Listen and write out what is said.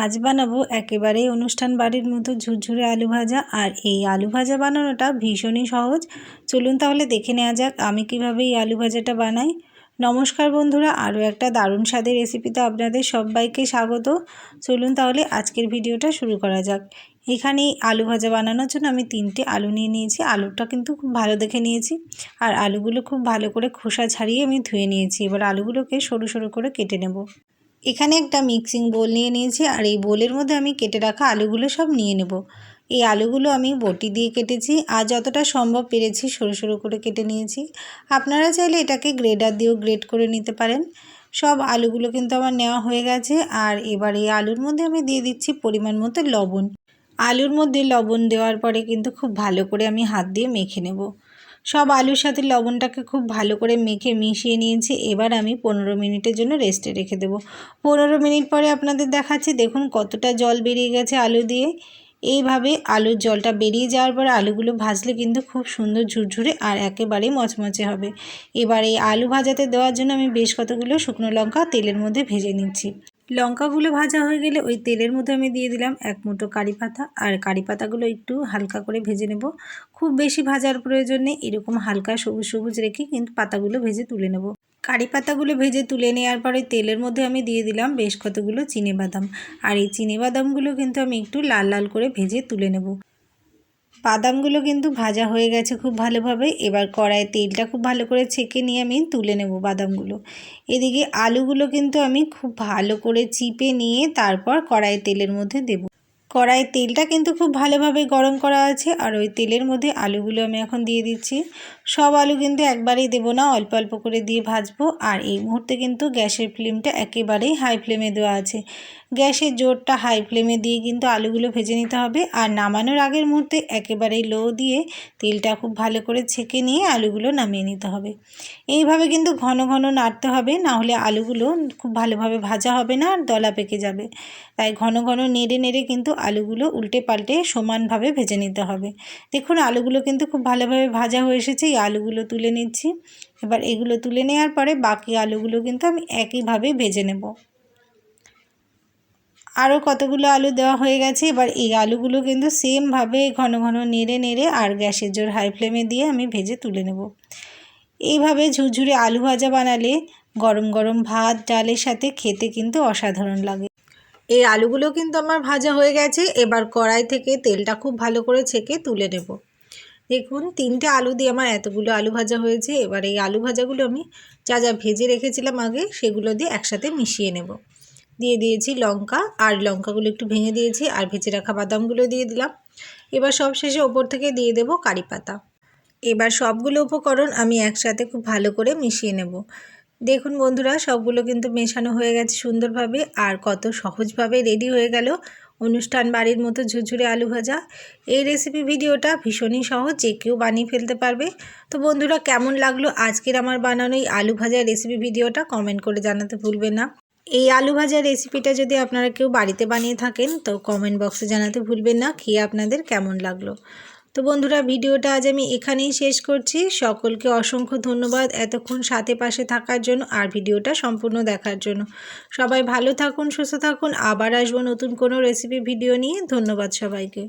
আজ বানাবো একেবারেই অনুষ্ঠান বাড়ির মতো ঝুরঝুরে আলু ভাজা। আর এই আলু ভাজা বানানোটা ভীষণই সহজ। চলুন তাহলে দেখে নেওয়া যাক আমি কিভাবে এই আলু ভাজাটা বানাই। নমস্কার বন্ধুরা, আরও একটা দারুণ স্বাদের রেসিপিতে আপনাদের সবাইকে স্বাগত। চলুন তাহলে আজকের ভিডিওটা শুরু করা যাক। এখানে আলু ভাজা বানানোর জন্য আমি 3টে আলু নিয়ে নিয়েছি। আলুটা কিন্তু খুব ভালো দেখে নিয়েছি, আর আলুগুলো খুব ভালো করে খোসা ছাড়িয়ে আমি ধুয়ে নিয়েছি। এবার আলুগুলোকে সরু সরু করে কেটে নেব। এখানে একটা মিক্সিং বোল নিয়ে নিয়েছি, আর এই বোলের মধ্যে আমি কেটে রাখা আলুগুলো সব নিয়ে নেব। এই আলুগুলো আমি বটি দিয়ে কেটেছি, আর যতটা সম্ভব পেরেছি সরু সরু করে কেটে নিয়েছি। আপনারা চাইলে এটাকে গ্রেডার দিয়েও গ্রেড করে নিতে পারেন। সব আলুগুলো কিন্তু আমার নেওয়া হয়ে গেছে। আর এবার এই আলুর মধ্যে আমি দিয়ে দিচ্ছি পরিমাণ মতো লবণ। আলুর মধ্যে লবণ দেওয়ার পরে কিন্তু খুব ভালো করে আমি হাত দিয়ে মেখে নেব। সব আলুর সাথে লবণটাকে খুব ভালো করে মেখে মিশিয়ে নিয়েছি। এবার আমি 15 মিনিটের জন্য রেস্টে রেখে দেবো। 15 মিনিট পরে আপনাদের দেখাচ্ছি। দেখুন কতটা জল বেরিয়ে গেছে আলু দিয়ে। এইভাবে আলুর জলটা বেরিয়ে যাওয়ার পরে আলুগুলো ভাজলে কিন্তু খুব সুন্দর ঝুরঝুরে আর একেবারেই মচমচে হবে। এবার এই আলু ভাজাতে দেওয়ার জন্য আমি বেশ কতগুলো শুকনো লঙ্কা তেলের মধ্যে ভেজে নিচ্ছি। লঙ্কাগুলো ভাজা হয়ে গেলে ওই তেলের মধ্যে আমি দিয়ে দিলাম 1 মুঠো কারি পাতা। আর কারি পাতাগুলো একটু হালকা করে ভেজে নেব। খুব বেশি ভাজার প্রয়োজন নেই, এরকম হালকা সবুজ সবুজ রেখে কিন্তু পাতাগুলো ভেজে তুলে নেব। কারি পাতাগুলো ভেজে তুলে নেওয়ার পরে তেলের মধ্যে আমি দিয়ে দিলাম বেশ কতগুলো চিনেবাদাম। আর এই চিনেবাদামগুলো কিন্তু আমি একটু লাল লাল করে ভেজে তুলে নেব। বাদামগুলো কিন্তু ভাজা হয়ে গেছে খুব ভালোভাবে। এবার কড়াইয়ে তেলটা খুব ভালো করে ছেঁকে নিয়ে আমি তুলে নেব বাদামগুলো। এদিকে আলুগুলো কিন্তু আমি খুব ভালো করে চিপে নিয়ে তারপর কড়াইয়ে তেলের মধ্যে দেব। কড়াইয়ের তেলটা কিন্তু খুব ভালোভাবে গরম করা আছে, আর ওই তেলের মধ্যে আলুগুলো আমি এখন দিয়ে দিচ্ছি। সব আলু কিন্তু একবারেই দেবো না, অল্প অল্প করে দিয়ে ভাজবো। আর এই মুহূর্তে কিন্তু গ্যাসের ফ্লেমটা একেবারেই হাই ফ্লেমে দেওয়া আছে। গ্যাসের জোরটা হাই ফ্লেমে দিয়ে কিন্তু আলুগুলো ভেজে নিতে হবে। আর নামানোর আগের মুহূর্তে একেবারেই লো দিয়ে তেলটা খুব ভালো করে ছেঁকে নিয়ে আলুগুলো নামিয়ে নিতে হবে। এইভাবে কিন্তু ঘন ঘন নাড়তে হবে, না হলে আলুগুলো খুব ভালোভাবে ভাজা হবে না, আর দলা পেকে যাবে। তাই ঘন ঘন নেড়ে নেড়ে কিন্তু আলুগুলো উল্টে পাল্টে সমানভাবে ভেজে নিতে হবে। দেখুন আলুগুলো কিন্তু খুব ভালোভাবে ভাজা হয়ে এসেছে। এই আলুগুলো তুলে নিচ্ছি। এবার এগুলো তুলে নেওয়ার পরে বাকি আলুগুলো কিন্তু আমি একইভাবে ভেজে নেব। আরও কতগুলো আলু দেওয়া হয়ে গেছে। এবার এই আলুগুলো কিন্তু সেমভাবে ঘন ঘন নেড়ে নেড়ে আর গ্যাসের জোর হাই ফ্লেমে দিয়ে আমি ভেজে তুলে নেব। এইভাবে ঝুরঝুরে আলু ভাজা বানালে গরম গরম ভাত ডালের সাথে খেতে কিন্তু অসাধারণ লাগে। এই আলুগুলো কিন্তু আমার ভাজা হয়ে গেছে। এবার কড়াই থেকে তেলটা খুব ভালো করে ছেঁকে তুলে নেব। দেখুন 3টে আলু দিয়ে আমার এতগুলো আলু ভাজা হয়েছে। এবার এই আলু ভাজাগুলো আমি যা যা ভেজে রেখেছিলাম আগে সেগুলো দিয়ে একসাথে মিশিয়ে নেব। দিয়ে দিয়েছি লঙ্কা, আর লঙ্কাগুলো একটু ভেঙে দিয়েছি, আর ভেজে রাখা বাদামগুলো দিয়ে দিলাম। এবার সবশেষে ওপর থেকে দিয়ে দেব কারি পাতা। এবার সবগুলো উপকরণ আমি একসাথে খুব ভালো করে মিশিয়ে নেব। দেখুন বন্ধুরা, সবগুলো কিন্তু মেশানো হয়ে গেছে সুন্দরভাবে। আর কত সহজভাবে রেডি হয়ে গেল অনুষ্ঠান বাড়ির মতো ঝুরঝুরে আলু ভাজা। এই রেসিপি ভিডিওটা ভীষণই সহজ, যে কেউ বানিয়ে ফেলতে পারবে। তো বন্ধুরা, কেমন লাগলো আজকের আমার বানানো এই আলু ভাজা রেসিপি ভিডিওটা কমেন্ট করে জানাতে ভুলবেন না। এই আলু ভাজা রেসিপিটা যদি আপনারা কেউ বাড়িতে বানিয়ে থাকেন তো কমেন্ট বক্সে জানাতে ভুলবেন না খেয়ে আপনাদের কেমন লাগলো। তো বন্ধুরা, ভিডিওটা আজ আমি এখানেই শেষ করছি। সকলকে অসংখ্য ধন্যবাদ এতক্ষণ সাথে পাশে থাকার জন্য আর ভিডিওটা সম্পূর্ণ দেখার জন্য। সবাই ভালো থাকুন, সুস্থ থাকুন। আবার আসবো নতুন কোনো রেসিপি ভিডিও নিয়ে। ধন্যবাদ সবাইকে।